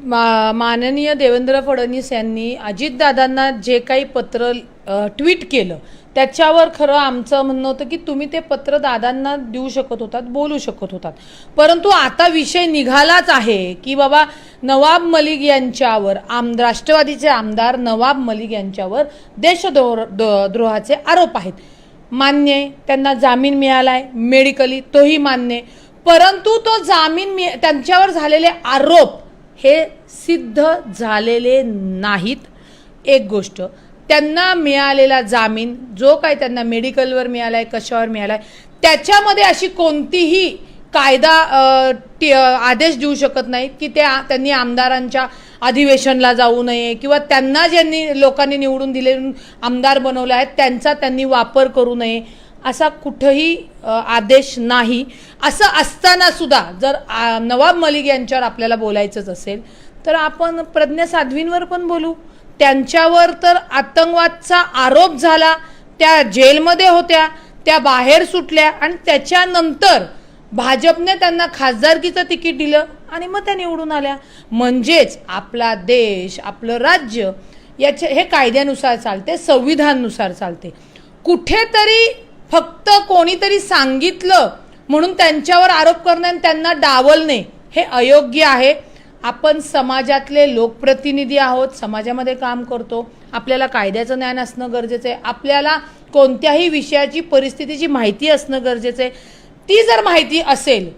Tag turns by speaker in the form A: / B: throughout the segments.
A: माननीय देवेंद्र फडणवीस यांनी अजितदादांना जे काही पत्र ट्विट केलं त्याच्यावर खरं आमचं म्हणणं होतं की तुम्ही ते पत्र दादांना देऊ शकत होतात, बोलू शकत होतात, परंतु आता विषय निघालाच आहे की बाबा नवाब मलिक यांच्यावर राष्ट्रवादीचे आमदार नवाब मलिक यांच्यावर देशद्रोहाचे आरोप आहेत. मान्य आहे, त्यांना जामीन मिळालाय मेडिकली, तोही मान्य आहे, परंतु तो जामीन त्यांच्यावर झालेले आरोप हे सिद्ध झालेले नाहीत. एक गोष्ट, त्यांना मिळालेला जामीन जो काही त्यांना मेडिकलवर मिळालाय, कशावर मिळालाय, त्याच्यामध्ये अशी कोणतीही कायदा आदेश देऊ शकत नाहीत की त्यांनी आमदारांच्या अधिवेशनला जाऊ नये किंवा त्यांना ज्यांनी लोकांनी निवडून दिले आमदार बनवले आहेत त्यांचा त्यांनी वापर करू नये, असा कुठेही आदेश नाही. असं असताना सुद्धा जर नवाब मलिक यांच्यावर आपल्याला बोलायचंच असेल तर आपण प्रज्ञा साध्वींवर पण बोलू. त्यांच्यावर तर आतंकवादचा आरोप झाला, त्या जेलमध्ये होत्या, त्या बाहेर सुटल्या आणि त्याच्यानंतर भाजपने त्यांना खासदारकीचं तिकीट दिलं आणि मग त्या निवडून आल्या. म्हणजेच आपला देश, आपलं राज्य हे कायद्यानुसार चालते, संविधानानुसार चालते. कुठेतरी फक्त कोणीतरी सांगितलं म्हणून त्यांच्यावर आरोप करणे आणि त्यांना डावलणे हे अयोग्य आहे. आपण समाजातले लोकप्रतिनिधी आहोत, समाजामध्ये काम करतो, आपल्याला कायद्याचं ज्ञान असणं गरजेचं आहे, आपल्याला कोणत्याही विषयाची परिस्थितीची माहिती असणं गरजेचं आहे. ती जर माहिती असेल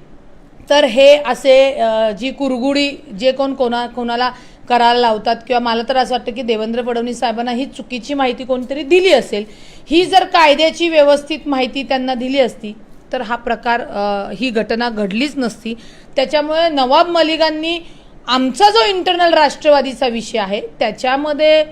A: तर हे असे जी कुरगुडी जे कोणाला करायला लावतात किंवा मला तर असं वाटतं की देवेंद्र फडणवीस साहेबांना ही चुकीची माहिती कोणतरी दिली असेल. ही जर कायद्याची व्यवस्थित माहिती त्यांना दिली असती तर हा प्रकार ही घटना घडलीच नसती. त्याच्यामुळे नवाब मलिकांनी आमचा जो इंटरनल राष्ट्रवादीचा विषय आहे त्याच्यामध्ये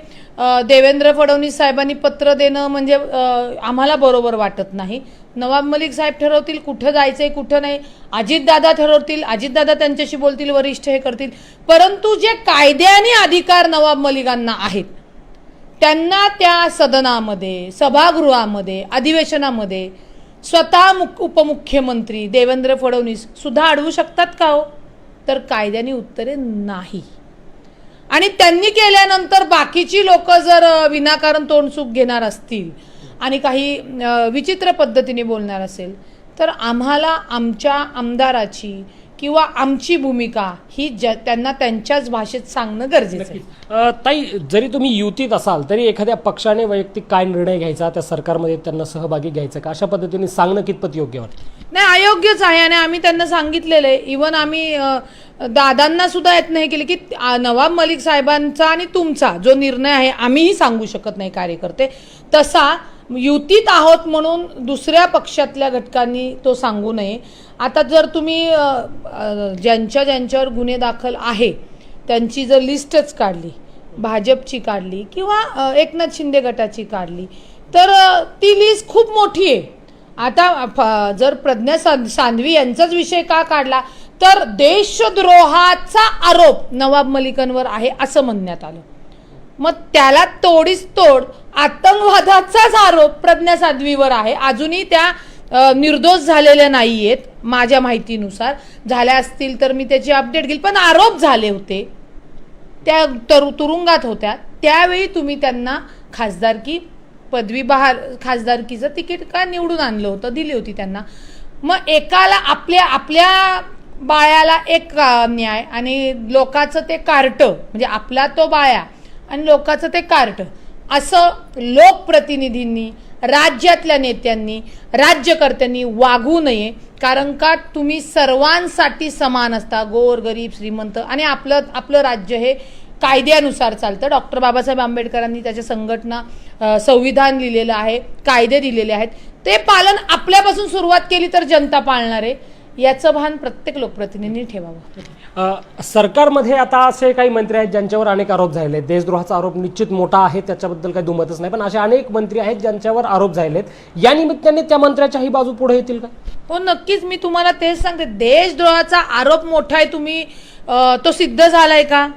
A: देवेंद्र फडणवीस साहेबांनी पत्र देणं म्हणजे आम्हाला बरोबर वाटत नाही. नवाब मलिक साहेब ठरवतील कुठं जायचंय कुठं नाही, अजितदादा ठरवतील, अजितदादा त्यांच्याशी बोलतील, वरिष्ठ हे करतील, परंतु जे कायद्याने अधिकार नवाब मलिकांना आहेत त्यांना त्या सदनामध्ये, सभागृहामध्ये, अधिवेशनामध्ये स्वतः उपमुख्यमंत्री देवेंद्र फडणवीस सुद्धा अडवू शकतात का हो? तर कायद्याने उत्तरे नाही. आणि त्यांनी केल्यानंतर बाकीची लोक जर विनाकारण तोंडसुख घेणार असतील आणि काही विचित्र पद्धतीने बोलणार असेल तर आम्हाला आमच्या आमदाराची किंवा आमची भूमिका ही त्यांना त्यांच्याच भाषेत सांगणं गरजेचं आहे.
B: ताई, जरी तुम्ही युतीत असाल तरी एखाद्या पक्षाने वैयक्तिक काय निर्णय घ्यायचा त्या सरकारमध्ये त्यांना सहभागी घ्यायचं का, अशा पद्धतीने सांगणं कितपत योग्य वाटतं?
A: नाही, अयोग्यच आहे. आणि आम्ही त्यांना सांगितलेलं आहे, इव्हन आम्ही दादांना सुद्धा यत्न हे केले की नवाब मलिक साहेबांचा आणि तुमचा जो निर्णय आहे आम्हीही सांगू शकत नाही कार्यकर्ते, तसा युतीत आहोत म्हणून दुसऱ्या पक्षातल्या घटकांनी तो सांगू नये. आता जर तुम्ही ज्यांच्यावर गुन्हे दाखल आहे त्यांची जर लिस्टच काढली, भाजपची काढली किंवा एकनाथ शिंदे गटाची काढली तर ती लिस्ट खूप मोठी आहे. आता जर प्रज्ञा साध्वी यांचाच विषय का काढला तर देशद्रोहाचा आरोप नवाब मलिकांवर आहे असं म्हणण्यात आलं. मग त्याला तोडीस तोड आतंकवादाचाच आरोप प्रज्ञा साध्वीवर आहे. अजूनही त्या निर्दोष झालेल्या नाहीयेत माझ्या माहितीनुसार, झाल्या असतील तर मी त्याची अपडेट घेईल, पण आरोप झाले होते, त्या तुरुंगात होत्या. त्यावेळी तुम्ही त्यांना खासदारकी पदवी खासदारकीचं तिकीट का निवडून आणलं होतं, दिली होती त्यांना. मग एकाला आपल्या बाळ्याला एक न्याय आणि लोकांचं ते कार्ट, म्हणजे आपला तो बाळ्या आणि लोकांचं ते कार्ट, असं लोकप्रतिनिधींनी, राज्यातल्या नेत्यांनी, राज्यकर्त्यांनी वागू नये. कारण का तुम्ही सर्वांसाठी समान असता, गोर गरीब श्रीमंत, आणि आपलं राज्य हे कायद्यानुसार चालतं. डॉक्टर बाबासाहेब आंबेडकरांनी त्याच्या संघटना संविधान लिहिलेलं आहे, कायदे दिलेले आहेत, ते पालन आपल्यापासून सुरुवात केली तर जनता पाळणार आहे, याचं भान प्रत्येक लोकप्रतिनिधींनी ठेवावं.
B: सरकारमध्ये आता असे काही मंत्री आहेत ज्यांच्यावर अनेक आरोप झाले. देशद्रोहाचा आरोप निश्चित मोठा आहे, त्याच्याबद्दल काही दुमतच नाही, पण असे अनेक मंत्री आहेत ज्यांच्यावर आरोप झालेत. या निमित्ताने त्या मंत्र्याच्याही बाजू पुढे येतील का?
A: हो, नक्कीच. मी तुम्हाला तेच सांगते, देशद्रोहाचा आरोप मोठा आहे, तुम्ही तो सिद्ध झालाय का?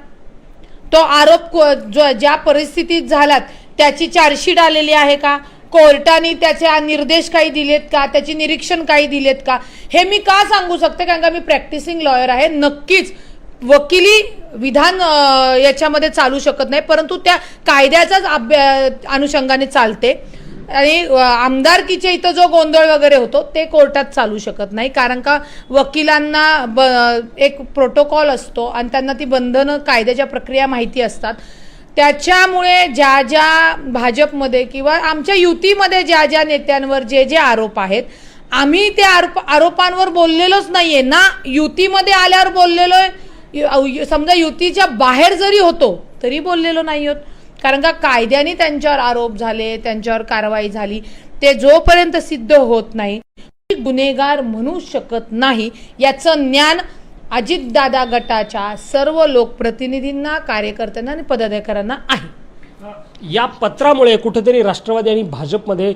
A: तो आरोप ज्या परिस्थितीत झालात त्याची चार्जशीट आलेली आहे का? कोर्टाने त्याचे निर्देश काही दिलेत का? त्याची निरीक्षण काही दिलेत का? हे मी का सांगू शकते, कारण का मी प्रॅक्टिसिंग लॉयर आहे. नक्कीच वकिली विधान याच्यामध्ये चालू शकत नाही, परंतु त्या कायद्याच्याच अनुषंगाने चालते. आणि आमदारकीच्या इथं जो गोंधळ वगैरे होतो ते कोर्टात चालू शकत नाही, कारण का वकिलांना एक प्रोटोकॉल असतो आणि त्यांना ती बंधनं कायद्याच्या प्रक्रिया माहिती असतात. त्याच्यामुळे ज्या ज्या भाजपमध्ये किंवा आमच्या युतीमध्ये ज्या ज्या नेत्यांवर जे जे आरोप आहेत, आम्ही त्या आरोपांवर बोललेलोच नाहीये ना. युतीमध्ये आल्यावर बोललेलोय, समजा युतीच्या बाहेर जरी होतो तरी बोललेलो नाही आहोत, कारण का कायद्याने त्यांच्यावर आरोप झाले, त्यांच्यावर कारवाई झाली, ते जोपर्यंत सिद्ध होत नाही गुन्हेगार म्हणू शकत नाही. याचं ज्ञान अजितदादा गटाच्या सर्व लोकप्रतिनिधींना, कार्यकर्त्यांना आणि पदाधिकाऱ्यांना आहे.
B: या पत्रामुळे कुठेतरी राष्ट्रवादी आणि भाजपमध्ये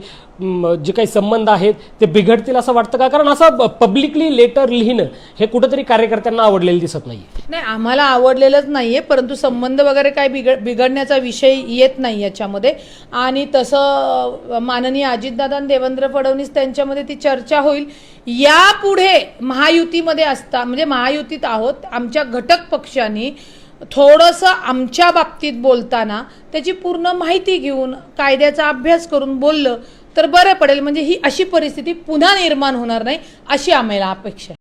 B: जे काही संबंध आहेत ते बिघडतील असं वाटतं का? कारण असं पब्लिकली लेटर लिहिणं हे कुठेतरी कार्यकर्त्यांना आवडलेलं दिसत नाही.
A: नाही, आम्हाला आवडलेलंच नाहीये, परंतु संबंध वगैरे काय बिघडण्याचा विषय येत नाही याच्यामध्ये. आणि तसं माननीय अजितदादा आणि देवेंद्र फडणवीस त्यांच्यामध्ये ती चर्चा होईल. यापुढे महायुतीमध्ये असता, म्हणजे महायुतीत आहोत, आमच्या घटक पक्षांनी थोडंसं आमच्या बाबतीत बोलताना त्याची पूर्ण माहिती घेऊन कायद्याचा अभ्यास करून बोललं तर बरं पडेल. म्हणजे ही अशी परिस्थिती पुन्हा निर्माण होणार नाही अशी आम्हाला अपेक्षा आहे.